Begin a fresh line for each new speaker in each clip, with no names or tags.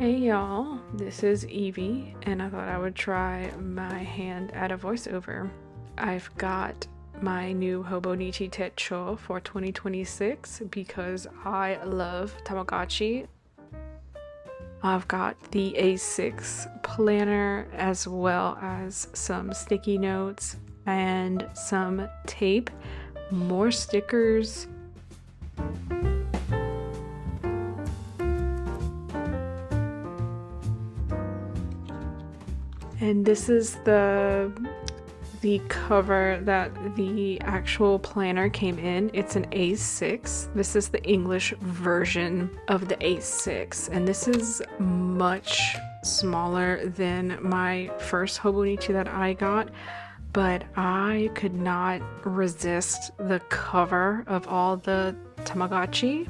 Hey y'all, this is Evie, and I thought I would try my hand at a voiceover. I've got my new Hobonichi Techo for 2026 because I love Tamagotchi. I've got the A6 planner as well as some sticky notes and some tape, more stickers. And this is the cover that the actual planner came in. It's an A6. This is the English version of the A6, and this is much smaller than my first Hobonichi that I got, but I could not resist the cover of all the Tamagotchi.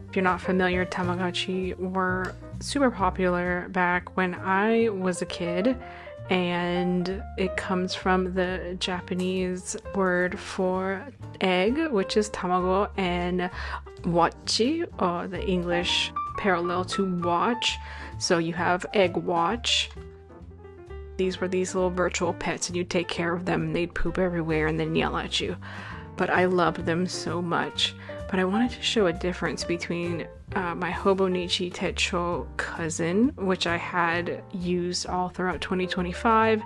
If you're not familiar, Tamagotchi were super popular back when I was a kid, and it comes from the Japanese word for egg, which is tamago, and watchi, or the English parallel to watch. So you have egg watch. These were these little virtual pets, and you'd take care of them, and they'd poop everywhere and then yell at you. But I loved them so much. But I wanted to show a difference between my Hobonichi Techo cousin, which I had used all throughout 2025,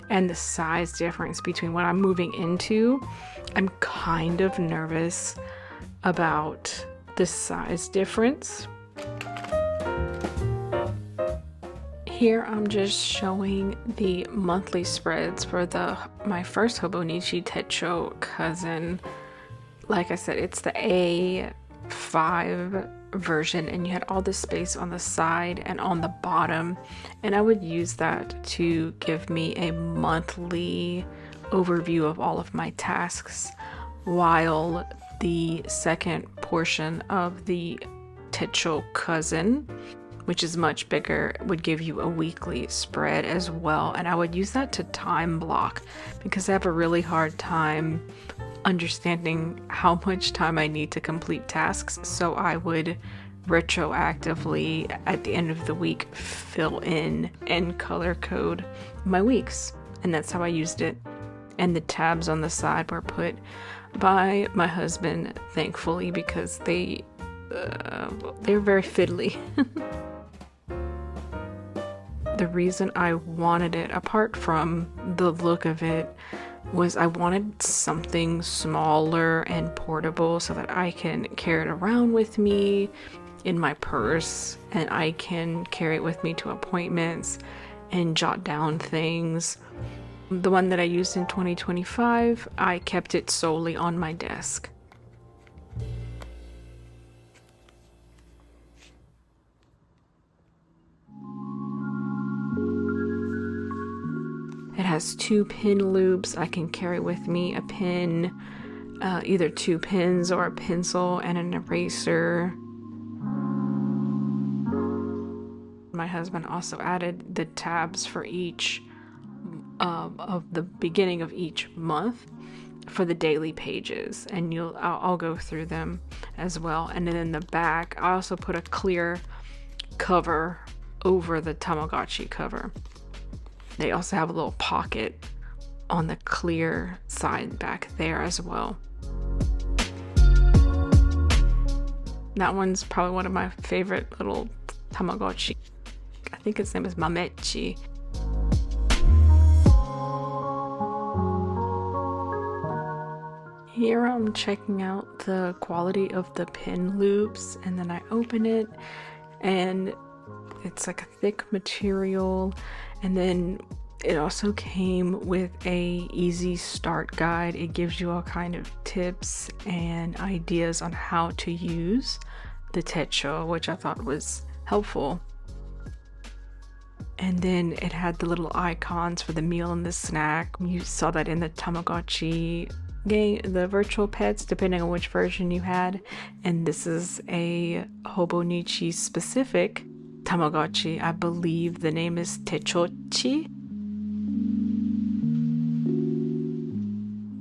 and the size difference between what I'm moving into. I'm kind of nervous about the size difference. Here I'm just showing the monthly spreads for my first Hobonichi Techo cousin. Like I said, it's the A5 version, and you had all this space on the side and on the bottom, and I would use that to give me a monthly overview of all of my tasks, while the second portion of the Techo cousin, which is much bigger, would give you a weekly spread as well. And I would use that to time block because I have a really hard time understanding how much time I need to complete tasks, so I would retroactively at the end of the week fill in and color code my weeks, and that's how I used it. And the tabs on the side were put by my husband, thankfully, because they're very fiddly. The reason I wanted it, apart from the look of it, was I wanted something smaller and portable so that I can carry it around with me in my purse, and I can carry it with me to appointments and jot down things. The one that I used in 2025, I kept it solely on my desk. It has 2 pin loops. I can carry with me a pin, either 2 pins or a pencil and an eraser. My husband also added the tabs for each of the beginning of each month for the daily pages, and I'll go through them as well. And then in the back, I also put a clear cover over the Tamagotchi cover. They also have a little pocket on the clear side back there as well. That one's probably one of my favorite little Tamagotchi. I think its name is Mamechi. Here I'm checking out the quality of the pin loops, and then I open it, and it's like a thick material. And then it also came with a easy start guide. It gives you all kind of tips and ideas on how to use the Techo, which I thought was helpful. And then it had the little icons for the meal and the snack. You saw that in the Tamagotchi game, the virtual pets, depending on which version you had. And this is a Hobonichi specific Tamagotchi. I believe the name is Techochi.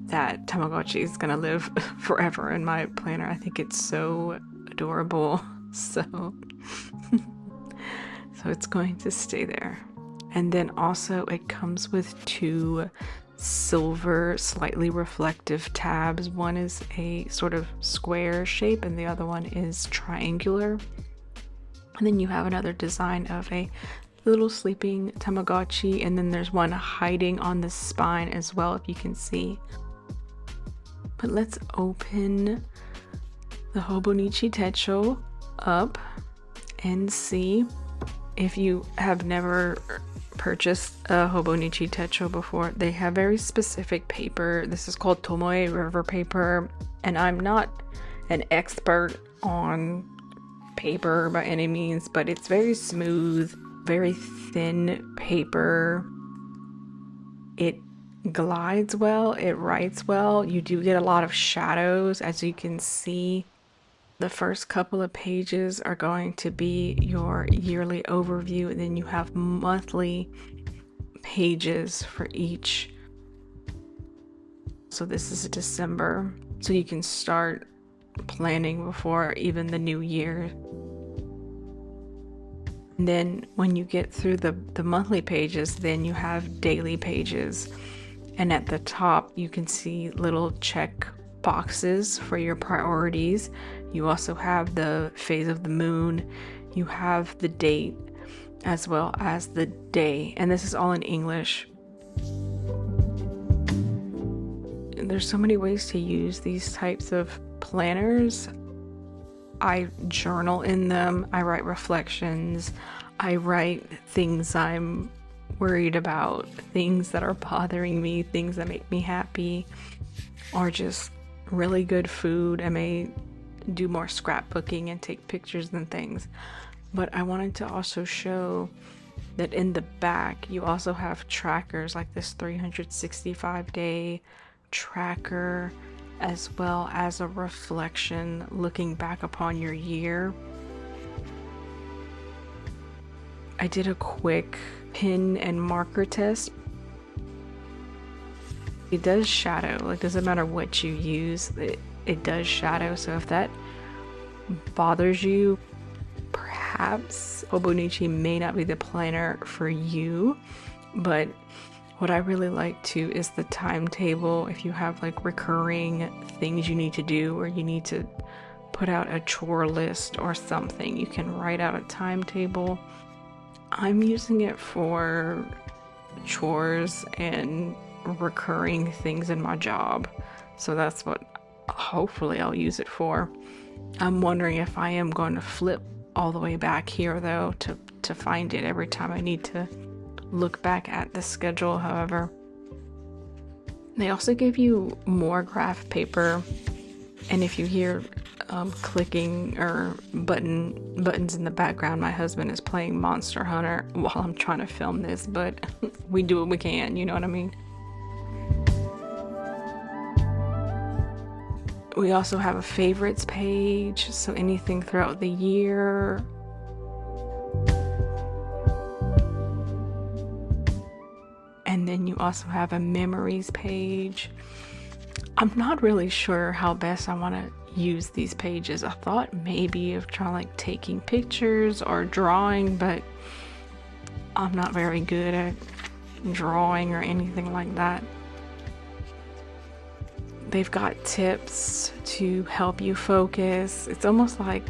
That Tamagotchi is gonna live forever in my planner. I think it's so adorable. So So it's going to stay there. And then also it comes with 2 silver, slightly reflective tabs. One is a sort of square shape and the other one is triangular. And then you have another design of a little sleeping Tamagotchi, and then there's one hiding on the spine as well, if you can see. But let's open the Hobonichi Techo up and see. If you have never purchased a Hobonichi Techo before, they have very specific paper. This is called Tomoe River paper, and I'm not an expert on paper by any means, but it's very smooth, very thin paper. It glides well, it writes well. You do get a lot of shadows, as you can see. The first couple of pages are going to be your yearly overview, and then you have monthly pages for each. So this is December, so you can start planning before even the new year. And then when you get through the monthly pages, then you have daily pages. And at the top, you can see little check boxes for your priorities. You also have the phase of the moon. You have the date as well as the day. And this is all in English. And there's so many ways to use these types of planners. I journal in them. I write reflections. I write things I'm worried about, things that are bothering me, things that make me happy, or just really good food. I may do more scrapbooking and take pictures and things. But I wanted to also show that in the back, you also have trackers like this 365-day tracker, as well as a reflection looking back upon your year. I did a quick pen and marker test. It does shadow, like doesn't matter what you use, it does shadow. So if that bothers you, perhaps Hobonichi may not be the planner for you. But what I really like too is the timetable. If you have like recurring things you need to do, or you need to put out a chore list or something, you can write out a timetable. I'm using it for chores and recurring things in my job, so that's what hopefully I'll use it for. I'm wondering if I am going to flip all the way back here though to find it every time I need to look back at the schedule. However, they also give you more graph paper, and if you hear clicking or buttons in the background, my husband is playing Monster Hunter while I'm trying to film this, but we do what we can, you know what I mean? We also have a favorites page, so anything throughout the year. And then you also have a memories page. I'm not really sure how best I want to use these pages. I thought maybe of trying like taking pictures or drawing, but I'm not very good at drawing or anything like that. They've got tips to help you focus. It's almost like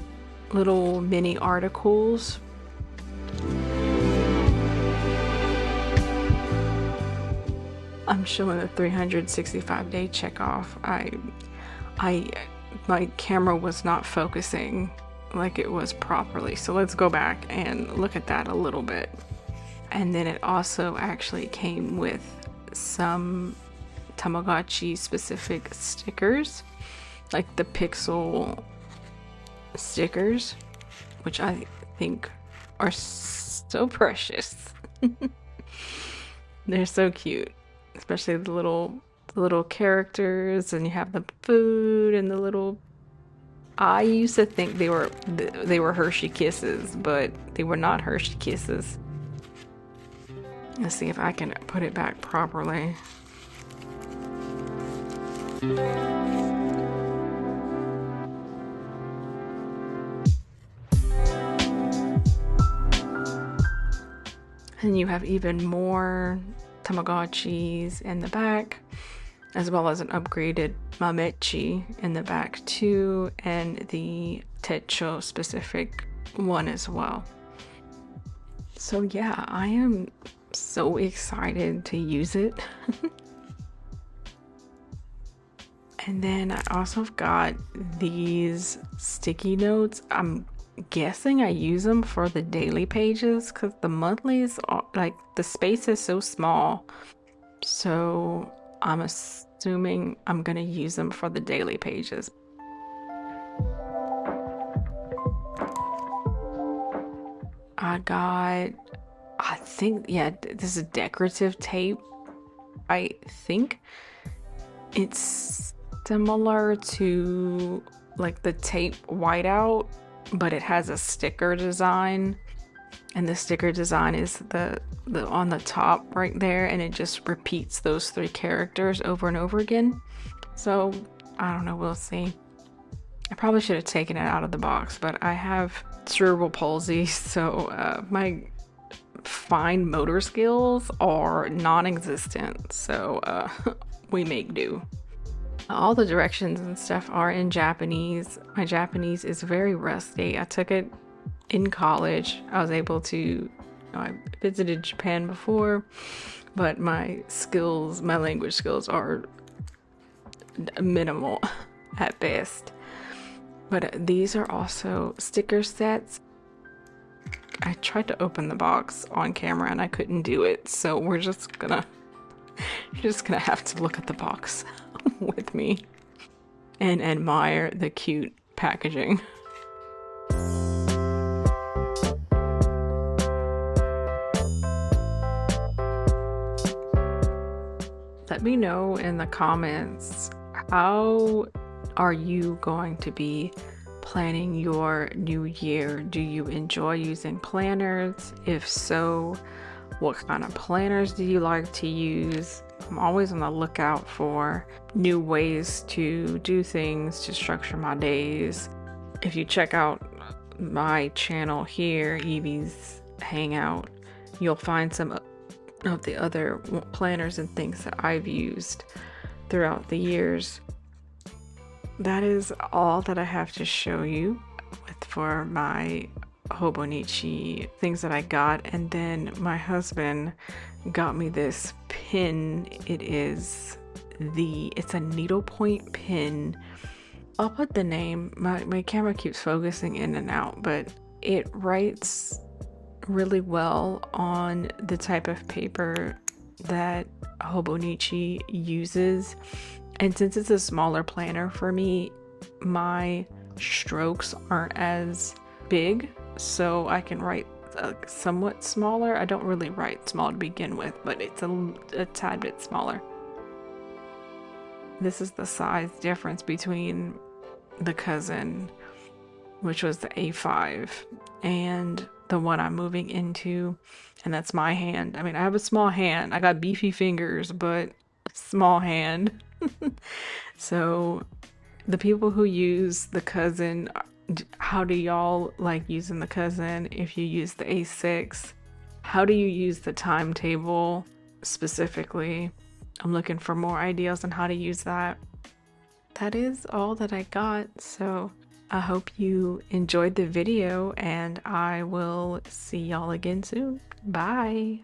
little mini articles. I'm showing a 365-day check off. My camera was not focusing like it was properly. So let's go back and look at that a little bit. And then it also actually came with some Tamagotchi specific stickers, like the pixel stickers, which I think are so precious. They're so cute, especially the little characters, and you have the food and the little. I used to think they were Hershey Kisses, but they were not Hershey Kisses. Let's see if I can put it back properly. And you have even more Tamagotchis in the back, as well as an upgraded Mamechi in the back too, and the Techo specific one as well. So yeah, I am so excited to use it. And then I also got these sticky notes. I'm guessing I use them for the daily pages because the monthlies are like, the space is so small. So I'm assuming I'm gonna use them for the daily pages. I got, I think, yeah, this is decorative tape. I think it's similar to like the tape whiteout, but it has a sticker design, and the sticker design is the on the top right there, and it just repeats those 3 characters over and over again. So I don't know, we'll see. I probably should have taken it out of the box, but I have cerebral palsy, so my fine motor skills are non-existent, so we make do. All the directions and stuff are in Japanese. My Japanese is very rusty. I took it in college. I was able to, I visited Japan before, but my skills, my language skills are minimal at best. But these are also sticker sets. I tried to open the box on camera and I couldn't do it, so you're just gonna have to look at the box with me and admire the cute packaging. Let me know in the comments, how are you going to be planning your new year? Do you enjoy using planners? If so, what kind of planners do you like to use? I'm always on the lookout for new ways to do things, to structure my days. If you check out my channel here, Evie's Hangout, you'll find some of the other planners and things that I've used throughout the years. That is all that I have to show you for my Hobonichi things that I got. And then my husband got me this pin. It's a needlepoint pin. I'll put the name. My camera keeps focusing in and out, but it writes really well on the type of paper that Hobonichi uses. And since it's a smaller planner for me, my strokes aren't as big, so I can write somewhat smaller. I don't really write small to begin with, but it's a tad bit smaller. This is the size difference between the cousin, which was the A5, and the one I'm moving into, and that's my hand. I mean, I have a small hand. I got beefy fingers, but small hand. So the people who use the cousin, how do y'all like using the cousin? If you use the A6, how do you use the timetable specifically? I'm looking for more ideas on how to use that. That is all that I got, so I hope you enjoyed the video, and I will see y'all again soon. Bye!